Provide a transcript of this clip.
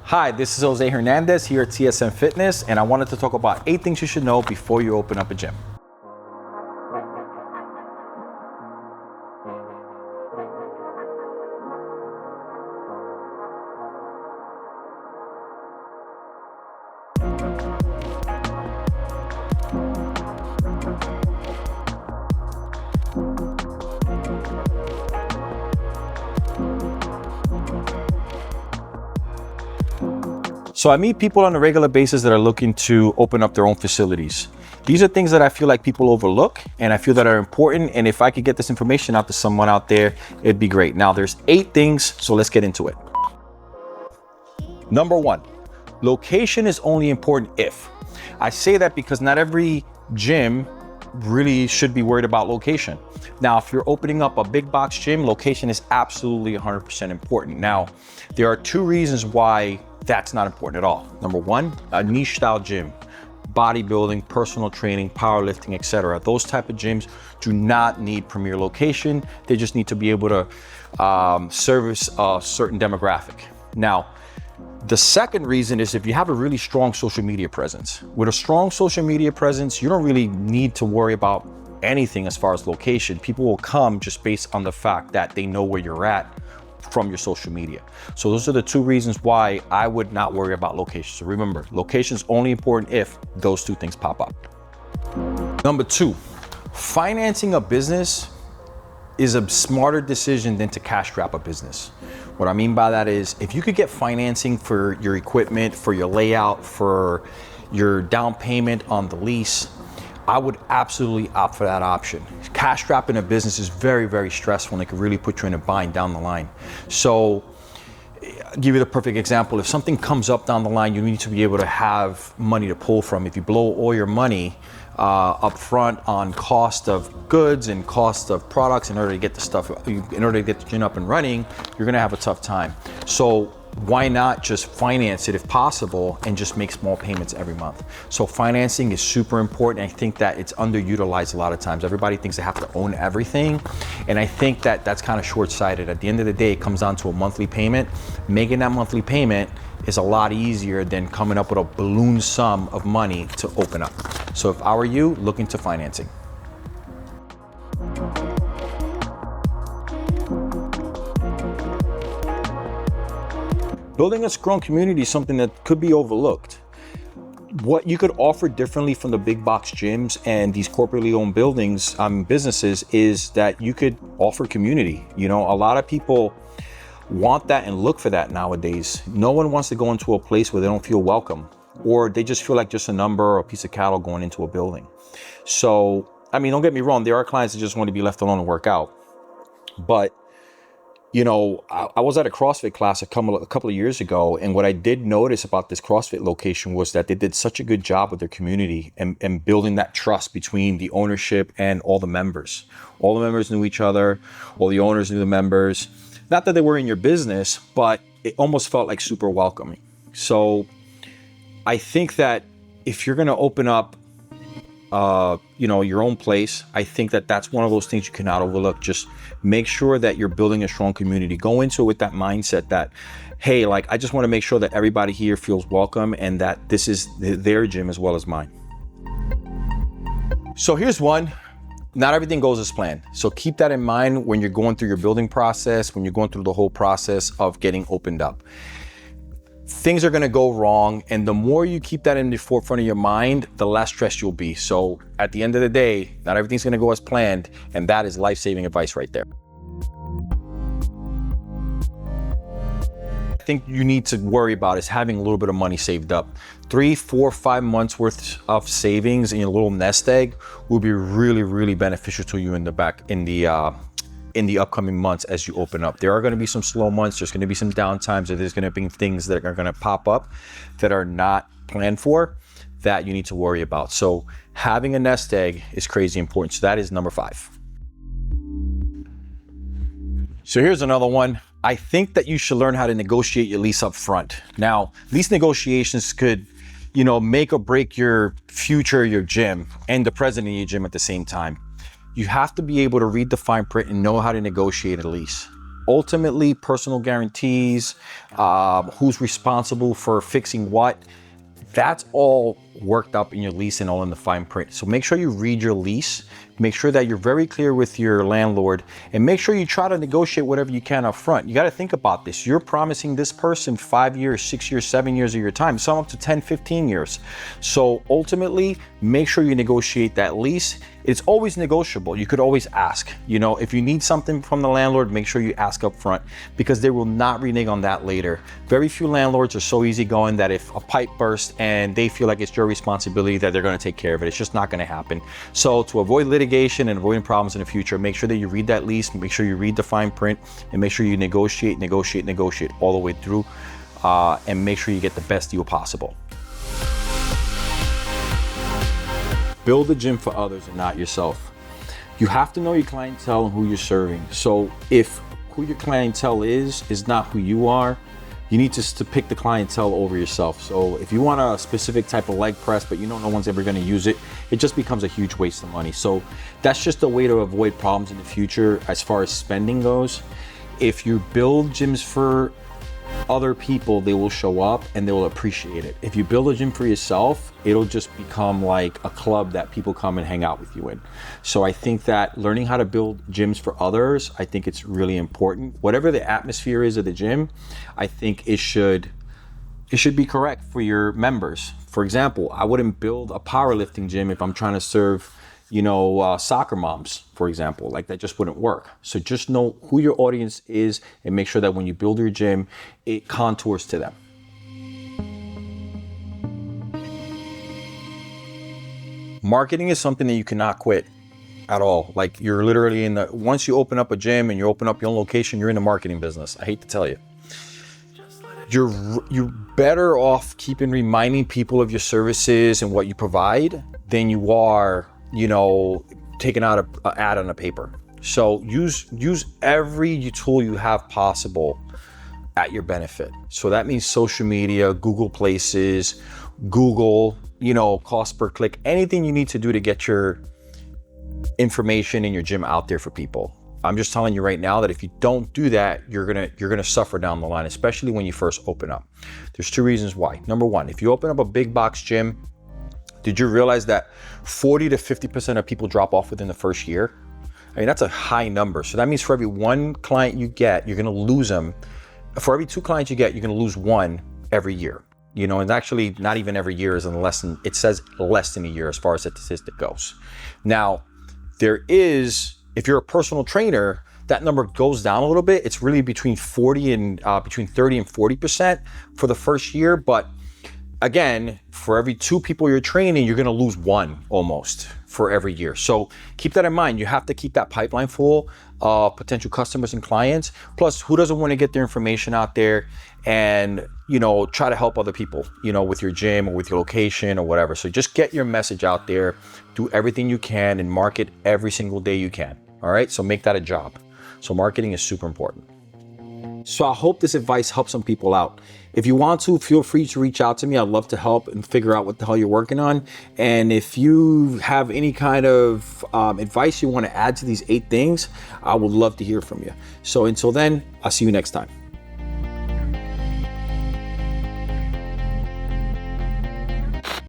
Hi, this is Jose Hernandez here at TSM Fitness, and I wanted to talk about 8 things you should know before you open up a gym. So I meet people on a regular basis that are looking to open up their own facilities. These are things that I feel like people overlook and I feel that are important. And if I could get this information out to someone out there, it'd be great. Now there's 8 things, so let's get into it. Number 1, location is only important if. I say that because not every gym really should be worried about location. Now, if you're opening up a big box gym, location is absolutely 100% important. Now, there are 2 reasons why that's not important at all. Number 1, a niche style gym, bodybuilding, personal training, powerlifting, etc. Those type of gyms do not need premier location. They just need to be able to service a certain demographic. Now, the second reason is if you have a really strong social media presence. With a strong social media presence, you don't really need to worry about anything as far as location. People will come just based on the fact that they know where you're at from your social media. So those are the 2 reasons why I would not worry about location. So remember, location is only important if those 2 things pop up. Number 2, financing a business is a smarter decision than to cash strap a business. What I mean by that is if you could get financing for your equipment, for your layout, for your down payment on the lease, I would absolutely opt for that option. Cash strapping a business is very, very stressful and it could really put you in a bind down the line. So I'll give you the perfect example. If something comes up down the line, you need to be able to have money to pull from. If you blow all your money up front on cost of goods and cost of products in order to get the gym up and running, you're gonna have a tough time. So why not just finance it if possible and just make small payments every month? So financing is super important. I think that it's underutilized a lot of times. Everybody thinks they have to own everything. And I think that that's kind of short-sighted. At the end of the day, it comes down to a monthly payment. Making that monthly payment is a lot easier than coming up with a balloon sum of money to open up. So if I were you, look into financing. Building a strong community is something that could be overlooked. What you could offer differently from the big box gyms and these corporately owned buildings, businesses, is that you could offer community. You know, a lot of people want that and look for that nowadays. No one wants to go into a place where they don't feel welcome, or they just feel like just a number or a piece of cattle going into a building. So, I mean, don't get me wrong, there are clients that just want to be left alone and work out. But you know, I was at a CrossFit class a couple of years ago, and what I did notice about this CrossFit location was that they did such a good job with their community and building that trust between the ownership and all the members. All the members knew each other, all the owners knew the members. Not that they were in your business, but it almost felt like super welcoming. So I think that if you're gonna open up your own place, I think that that's one of those things you cannot overlook. Just make sure that you're building a strong community. Go into it with that mindset that, hey, like, I just want to make sure that everybody here feels welcome and that this is their gym as well as mine. So here's one. Not everything goes as planned. So keep that in mind when you're going through your building process, when you're going through the whole process of getting opened up. Things are gonna go wrong, and the more you keep that in the forefront of your mind, the less stressed you'll be. So at the end of the day, not everything's gonna go as planned, and that is life-saving advice right there. I think you need to worry about is having a little bit of money saved up. 3, 4, 5 months worth of savings in your little nest egg will be really, really beneficial to you in the upcoming months as you open up. There are going to be some slow months, there's going to be some downtimes, or there's going to be things that are going to pop up that are not planned for that you need to worry about. So having a nest egg is crazy important. So that is number 5. So here's another one. I think that you should learn how to negotiate your lease up front. Now, lease negotiations could, make or break your future, your gym, and the president of your gym at the same time. You have to be able to read the fine print and know how to negotiate a lease. ultimately personal guarantees, who's responsible for fixing what, that's all worked up in your lease and all in the fine print. So make sure you read your lease, make sure that you're very clear with your landlord, and make sure you try to negotiate whatever you can up front. You got to think about this. You're promising this person 5 years, 6 years, 7 years of your time, some up to 10, 15 years. So ultimately, make sure you negotiate that lease. It's always negotiable. You could always ask. You know, if you need something from the landlord, make sure you ask up front, because they will not renege on that later. Very few landlords are so easygoing that if a pipe bursts and they feel like it's your responsibility, that they're going to take care of it. It's just not going to happen. So to avoid litigation and avoiding problems in the future, make sure that you read that lease, make sure you read the fine print, and make sure you negotiate all the way through, and make sure you get the best deal possible. Build a gym for others and not yourself. You have to know your clientele and who you're serving. So if who your clientele is not who you are, you need to pick the clientele over yourself. So if you want a specific type of leg press, but you know no one's ever going to use it, it just becomes a huge waste of money. So that's just a way to avoid problems in the future as far as spending goes. If you build gyms for other people, they will show up and they will appreciate it. If you build a gym for yourself, it'll just become like a club that people come and hang out with you in. So I think that learning how to build gyms for others, I think it's really important. Whatever the atmosphere is of the gym, I think it should be correct for your members. For example, I wouldn't build a powerlifting gym if I'm trying to serve, soccer moms, for example. Like, that just wouldn't work. So just know who your audience is and make sure that when you build your gym, it contours to them. Marketing is something that you cannot quit at all. Like, you're literally once you open up a gym and you open up your own location, you're in the marketing business. I hate to tell you. You're better off keeping reminding people of your services and what you provide than you are, taking out an ad on a paper. So use every tool you have possible at your benefit. So that means social media, Google Places, Google, cost per click, anything you need to do to get your information in your gym out there for people. I'm just telling you right now that if you don't do that, you're gonna suffer down the line, especially when you first open up. There's two reasons why. Number one, if you open up a big box gym, did you realize that 40 to 50% of people drop off within the first year? I mean, that's a high number. So that means for every one client you get, you're gonna lose them. For every 2 clients you get, you're gonna lose 1 every year. And actually not even every year is it says less than a year as far as the statistic goes. Now, if you're a personal trainer, that number goes down a little bit. It's really between 30 and 40% for the first year. But again, for every 2 people you're training, you're gonna lose 1 almost for every year. So keep that in mind. You have to keep that pipeline full of potential customers and clients. Plus, who doesn't want to get their information out there and, try to help other people, with your gym or with your location or whatever. So just get your message out there, do everything you can, and market every single day you can. All right, so make that a job. So marketing is super important. So I hope this advice helps some people out. If you want to, feel free to reach out to me. I'd love to help and figure out what the hell you're working on. And if you have any kind of advice you want to add to these 8 things, I would love to hear from you. So until then, I'll see you next time.